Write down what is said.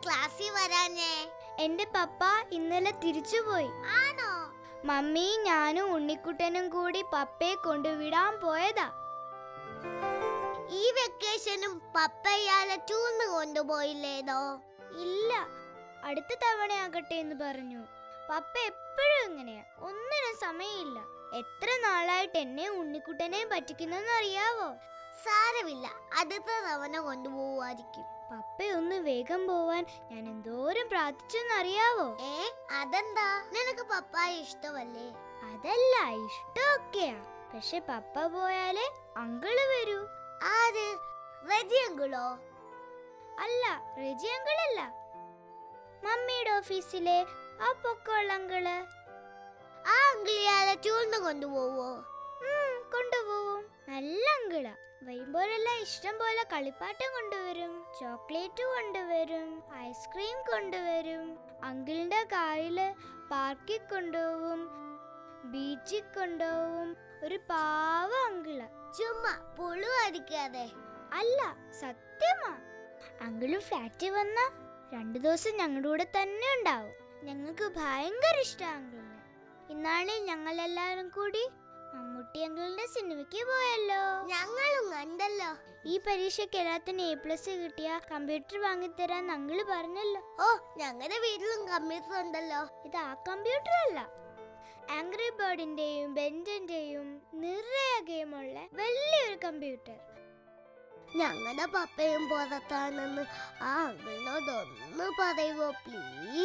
ക്ലാസ്സിൽ വരാഞ്ഞേ? എന്റെ പപ്പ ഇന്നലെ തിരിച്ചുപോയി. ആണോ? മമ്മി ഞാനും ഉണ്ണിക്കുട്ടനും കൂടി പപ്പയെ കൊണ്ടുവിടാൻ പോയതാ. ഈ വെക്കേഷനും പപ്പ ഇയാളെ ടൂറിന് കൊണ്ടുപോയില്ലേതോ? ഇല്ല, അടുത്ത തവണയാകട്ടെ എന്ന് പറഞ്ഞു. പപ്പ എപ്പോഴും ഇങ്ങനെയാ, ഒന്നിനും സമയമില്ല. എത്ര നാളായിട്ട് എന്നെ ഉണ്ണിക്കുട്ടനെ പറ്റിക്കുന്നെന്ന് അറിയാവോ? സാരമില്ല, അടുത്ത തവണ കൊണ്ടുപോവായിരിക്കും. പപ്പയൊന്ന് വേഗം പോവാൻ ഞാൻ എന്തോരം പ്രാർത്ഥിച്ചെന്നറിയാവോ? അതെന്താ? നിനക്ക് പപ്പായ ഇഷ്ടമല്ലേ? അതല്ല, ഇഷ്ടമൊക്കെയാ. പക്ഷെ പപ്പ പോയാലേ അങ്കിള് വരൂ. ആര്? റെജി അങ്കിളോ? അല്ല, റെജി അങ്കിളല്ല, മമ്മിയുടെ ഓഫീസിലെ ആ പൊക്കമുള്ള അങ്കിള്. ആ അങ്കിളിയാളെ ടൂറിന് കൊണ്ടുപോവോ? കൊണ്ടുപോവും. നല്ല അങ്കിളാ. വരുമ്പോഴെല്ലാം ഇഷ്ടം പോലെ കളിപ്പാട്ടം കൊണ്ടുവരും, ചോക്ലേറ്റ് കൊണ്ടുവരും, ഐസ്ക്രീം കൊണ്ടുവരും. അങ്കിളിന്റെ കാറില് പാർക്കിൽ കൊണ്ടുപോവും, ബീച്ചിൽ കൊണ്ടുപോവും. ഒരു പാവ അങ്കിള്. ചുമ്മാ പുളുവായിരിക്കാതെ. അല്ല, സത്യമാ. അങ്കിള് ഫ്ലാറ്റിൽ വന്ന 2 ദിവസം ഞങ്ങളുടെ കൂടെ തന്നെ ഉണ്ടാവും. ഞങ്ങൾക്ക് ഭയങ്കര ഇഷ്ടമാണ് അങ്കിളിനെ. ഇന്നാളിൽ ഞങ്ങളെല്ലാരും കൂടി മമ്മൂട്ടി അങ്കിളിന്റെ സിനിമയ്ക്ക് പോയല്ലോ. ഞങ്ങളും കണ്ടല്ലോ. ഈ പരീക്ഷയ്ക്ക് എല്ലാത്തിനും A+ കിട്ടിയ കമ്പ്യൂട്ടർ വാങ്ങിത്തരാൻ അങ്കിള് പറഞ്ഞല്ലോ. ഓ, ഞങ്ങളുടെ വീട്ടിലും കമ്പ്യൂട്ടർ ഉണ്ടല്ലോ. ഇത് ആ കമ്പ്യൂട്ടർ അല്ല, ആംഗ്രി ബേർഡിന്റെയും ബെന്റന്റെയും നിറയെ ഗെയിമുള്ള വലിയൊരു കമ്പ്യൂട്ടർ. ഞങ്ങളുടെ പപ്പയും പുറത്താണെന്ന് ആ അങ്കിളിനോടൊന്ന് പറയുവോ പ്ലീസ്?